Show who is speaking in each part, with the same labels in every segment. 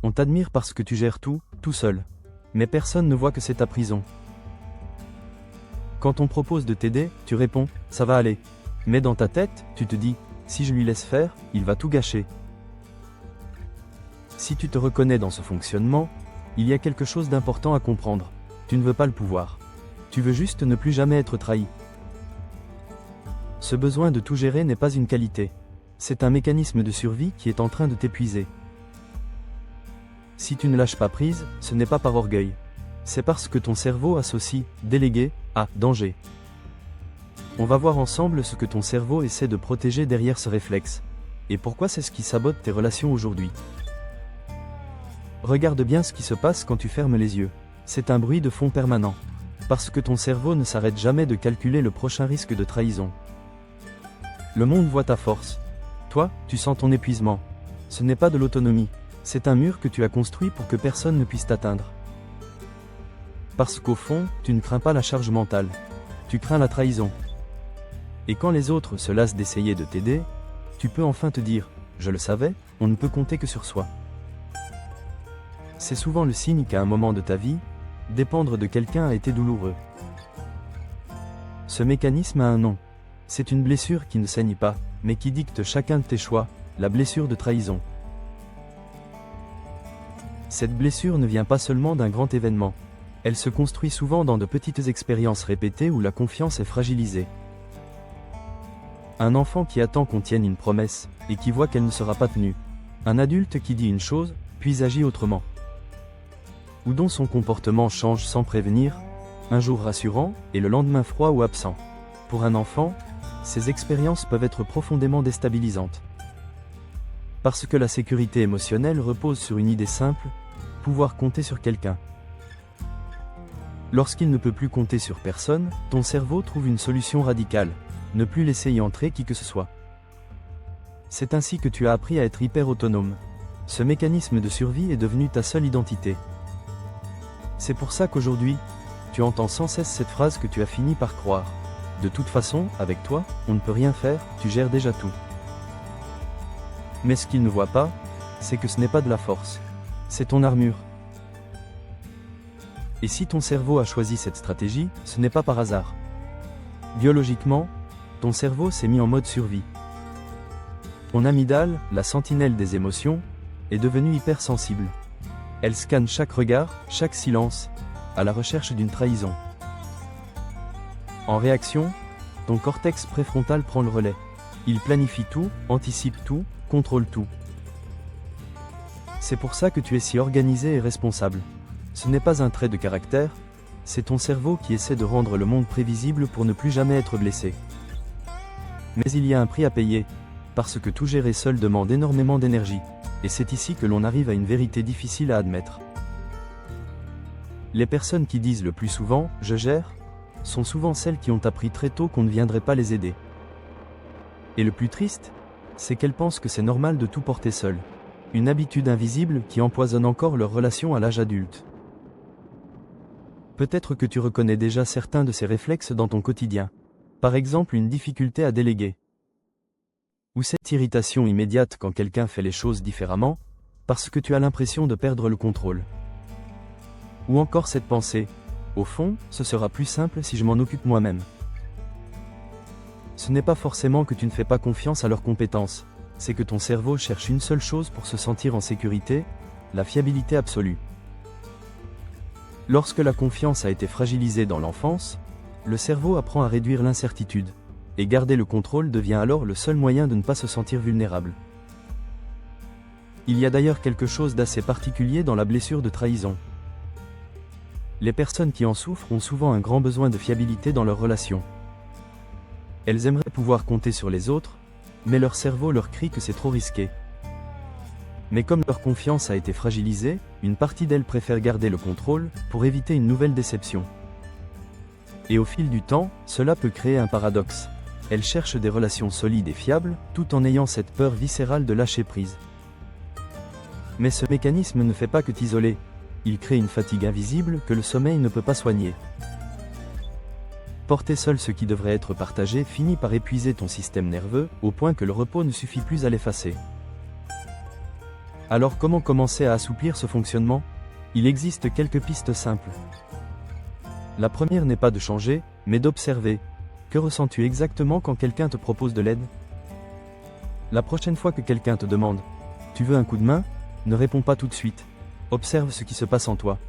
Speaker 1: On t'admire parce que tu gères tout, tout seul. Mais personne ne voit que c'est ta prison. Quand on propose de t'aider, tu réponds « ça va aller ». Mais dans ta tête, tu te dis « si je lui laisse faire, il va tout gâcher ». Si tu te reconnais dans ce fonctionnement, il y a quelque chose d'important à comprendre. Tu ne veux pas le pouvoir. Tu veux juste ne plus jamais être trahi. Ce besoin de tout gérer n'est pas une qualité. C'est un mécanisme de survie qui est en train de t'épuiser. Si tu ne lâches pas prise, ce n'est pas par orgueil. C'est parce que ton cerveau associe « déléguer » à « danger ». On va voir ensemble ce que ton cerveau essaie de protéger derrière ce réflexe. Et pourquoi c'est ce qui sabote tes relations aujourd'hui. Regarde bien ce qui se passe quand tu fermes les yeux. C'est un bruit de fond permanent. Parce que ton cerveau ne s'arrête jamais de calculer le prochain risque de trahison. Le monde voit ta force. Toi, tu sens ton épuisement. Ce n'est pas de l'autonomie. C'est un mur que tu as construit pour que personne ne puisse t'atteindre. Parce qu'au fond, tu ne crains pas la charge mentale. Tu crains la trahison. Et quand les autres se lassent d'essayer de t'aider, tu peux enfin te dire « je le savais, on ne peut compter que sur soi ». C'est souvent le signe qu'à un moment de ta vie, dépendre de quelqu'un a été douloureux. Ce mécanisme a un nom. C'est une blessure qui ne saigne pas, mais qui dicte chacun de tes choix, la blessure de trahison. Cette blessure ne vient pas seulement d'un grand événement. Elle se construit souvent dans de petites expériences répétées où la confiance est fragilisée. Un enfant qui attend qu'on tienne une promesse, et qui voit qu'elle ne sera pas tenue. Un adulte qui dit une chose, puis agit autrement. Ou dont son comportement change sans prévenir, un jour rassurant, et le lendemain froid ou absent. Pour un enfant, ces expériences peuvent être profondément déstabilisantes. Parce que la sécurité émotionnelle repose sur une idée simple, pouvoir compter sur quelqu'un. Lorsqu'il ne peut plus compter sur personne, ton cerveau trouve une solution radicale. Ne plus laisser y entrer qui que ce soit. C'est ainsi que tu as appris à être hyper autonome. Ce mécanisme de survie est devenu ta seule identité. C'est pour ça qu'aujourd'hui, tu entends sans cesse cette phrase que tu as fini par croire. De toute façon, avec toi, on ne peut rien faire, tu gères déjà tout. Mais ce qu'il ne voit pas, c'est que ce n'est pas de la force. C'est ton armure. Et si ton cerveau a choisi cette stratégie, ce n'est pas par hasard. Biologiquement, ton cerveau s'est mis en mode survie. Ton amygdale, la sentinelle des émotions, est devenue hypersensible. Elle scanne chaque regard, chaque silence, à la recherche d'une trahison. En réaction, ton cortex préfrontal prend le relais. Il planifie tout, anticipe tout, contrôle tout. C'est pour ça que tu es si organisé et responsable. Ce n'est pas un trait de caractère, c'est ton cerveau qui essaie de rendre le monde prévisible pour ne plus jamais être blessé. Mais il y a un prix à payer, parce que tout gérer seul demande énormément d'énergie, et c'est ici que l'on arrive à une vérité difficile à admettre. Les personnes qui disent le plus souvent « je gère » sont souvent celles qui ont appris très tôt qu'on ne viendrait pas les aider. Et le plus triste, c'est qu'elles pensent que c'est normal de tout porter seul. Une habitude invisible qui empoisonne encore leur relation à l'âge adulte. Peut-être que tu reconnais déjà certains de ces réflexes dans ton quotidien. Par exemple, une difficulté à déléguer. Ou cette irritation immédiate quand quelqu'un fait les choses différemment, parce que tu as l'impression de perdre le contrôle. Ou encore cette pensée, au fond, ce sera plus simple si je m'en occupe moi-même. Ce n'est pas forcément que tu ne fais pas confiance à leurs compétences, c'est que ton cerveau cherche une seule chose pour se sentir en sécurité, la fiabilité absolue. Lorsque la confiance a été fragilisée dans l'enfance, le cerveau apprend à réduire l'incertitude, et garder le contrôle devient alors le seul moyen de ne pas se sentir vulnérable. Il y a d'ailleurs quelque chose d'assez particulier dans la blessure de trahison. Les personnes qui en souffrent ont souvent un grand besoin de fiabilité dans leurs relations. Elles aimeraient pouvoir compter sur les autres, mais leur cerveau leur crie que c'est trop risqué. Mais comme leur confiance a été fragilisée, une partie d'elles préfère garder le contrôle pour éviter une nouvelle déception. Et au fil du temps, cela peut créer un paradoxe. Elles cherchent des relations solides et fiables, tout en ayant cette peur viscérale de lâcher prise. Mais ce mécanisme ne fait pas que t'isoler. Il crée une fatigue invisible que le sommeil ne peut pas soigner. Porter seul ce qui devrait être partagé finit par épuiser ton système nerveux, au point que le repos ne suffit plus à l'effacer. Alors comment commencer à assouplir ce fonctionnement? Il existe quelques pistes simples. La première n'est pas de changer, mais d'observer. Que ressens-tu exactement quand quelqu'un te propose de l'aide? La prochaine fois que quelqu'un te demande « Tu veux un coup de main ?», ne réponds pas tout de suite. Observe ce qui se passe en toi.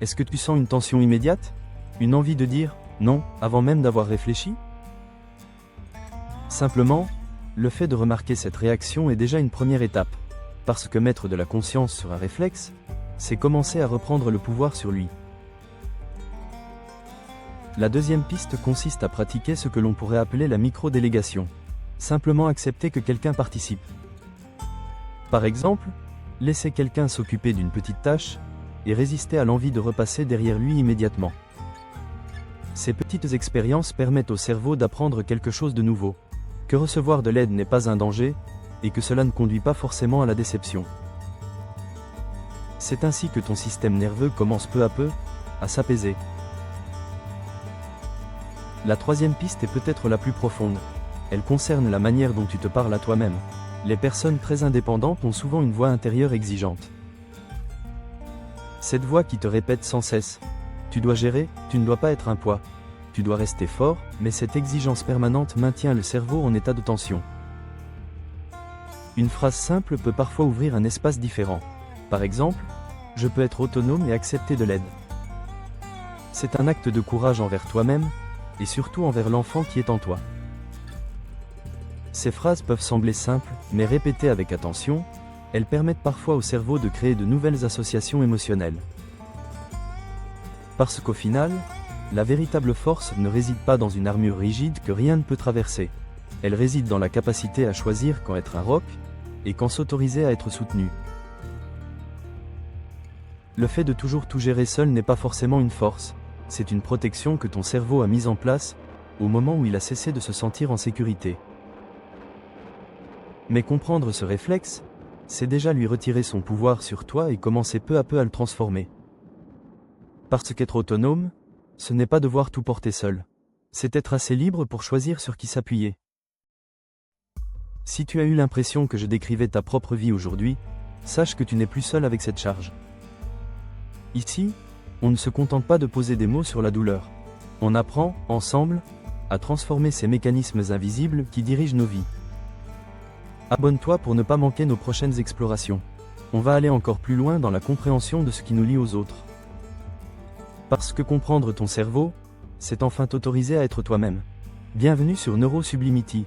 Speaker 1: Est-ce que tu sens une tension immédiate? Une envie de dire « non » avant même d'avoir réfléchi? Simplement, le fait de remarquer cette réaction est déjà une première étape. Parce que mettre de la conscience sur un réflexe, c'est commencer à reprendre le pouvoir sur lui. La deuxième piste consiste à pratiquer ce que l'on pourrait appeler la micro-délégation. Simplement accepter que quelqu'un participe. Par exemple, laisser quelqu'un s'occuper d'une petite tâche, et résister à l'envie de repasser derrière lui immédiatement. Ces petites expériences permettent au cerveau d'apprendre quelque chose de nouveau, que recevoir de l'aide n'est pas un danger, et que cela ne conduit pas forcément à la déception. C'est ainsi que ton système nerveux commence peu à peu à s'apaiser. La troisième piste est peut-être la plus profonde. Elle concerne la manière dont tu te parles à toi-même. Les personnes très indépendantes ont souvent une voix intérieure exigeante. Cette voix qui te répète sans cesse « Tu dois gérer, tu ne dois pas être un poids. Tu dois rester fort », mais cette exigence permanente maintient le cerveau en état de tension. Une phrase simple peut parfois ouvrir un espace différent. Par exemple, « Je peux être autonome et accepter de l'aide ». C'est un acte de courage envers toi-même, et surtout envers l'enfant qui est en toi. Ces phrases peuvent sembler simples, mais répétées avec attention, elles permettent parfois au cerveau de créer de nouvelles associations émotionnelles. Parce qu'au final, la véritable force ne réside pas dans une armure rigide que rien ne peut traverser. Elle réside dans la capacité à choisir quand être un roc, et quand s'autoriser à être soutenu. Le fait de toujours tout gérer seul n'est pas forcément une force, c'est une protection que ton cerveau a mise en place, au moment où il a cessé de se sentir en sécurité. Mais comprendre ce réflexe, c'est déjà lui retirer son pouvoir sur toi et commencer peu à peu à le transformer. Parce qu'être autonome, ce n'est pas devoir tout porter seul. C'est être assez libre pour choisir sur qui s'appuyer. Si tu as eu l'impression que je décrivais ta propre vie aujourd'hui, sache que tu n'es plus seul avec cette charge. Ici, on ne se contente pas de poser des mots sur la douleur. On apprend, ensemble, à transformer ces mécanismes invisibles qui dirigent nos vies. Abonne-toi pour ne pas manquer nos prochaines explorations. On va aller encore plus loin dans la compréhension de ce qui nous lie aux autres. Parce que comprendre ton cerveau, c'est enfin t'autoriser à être toi-même. Bienvenue sur NeuroSublimity.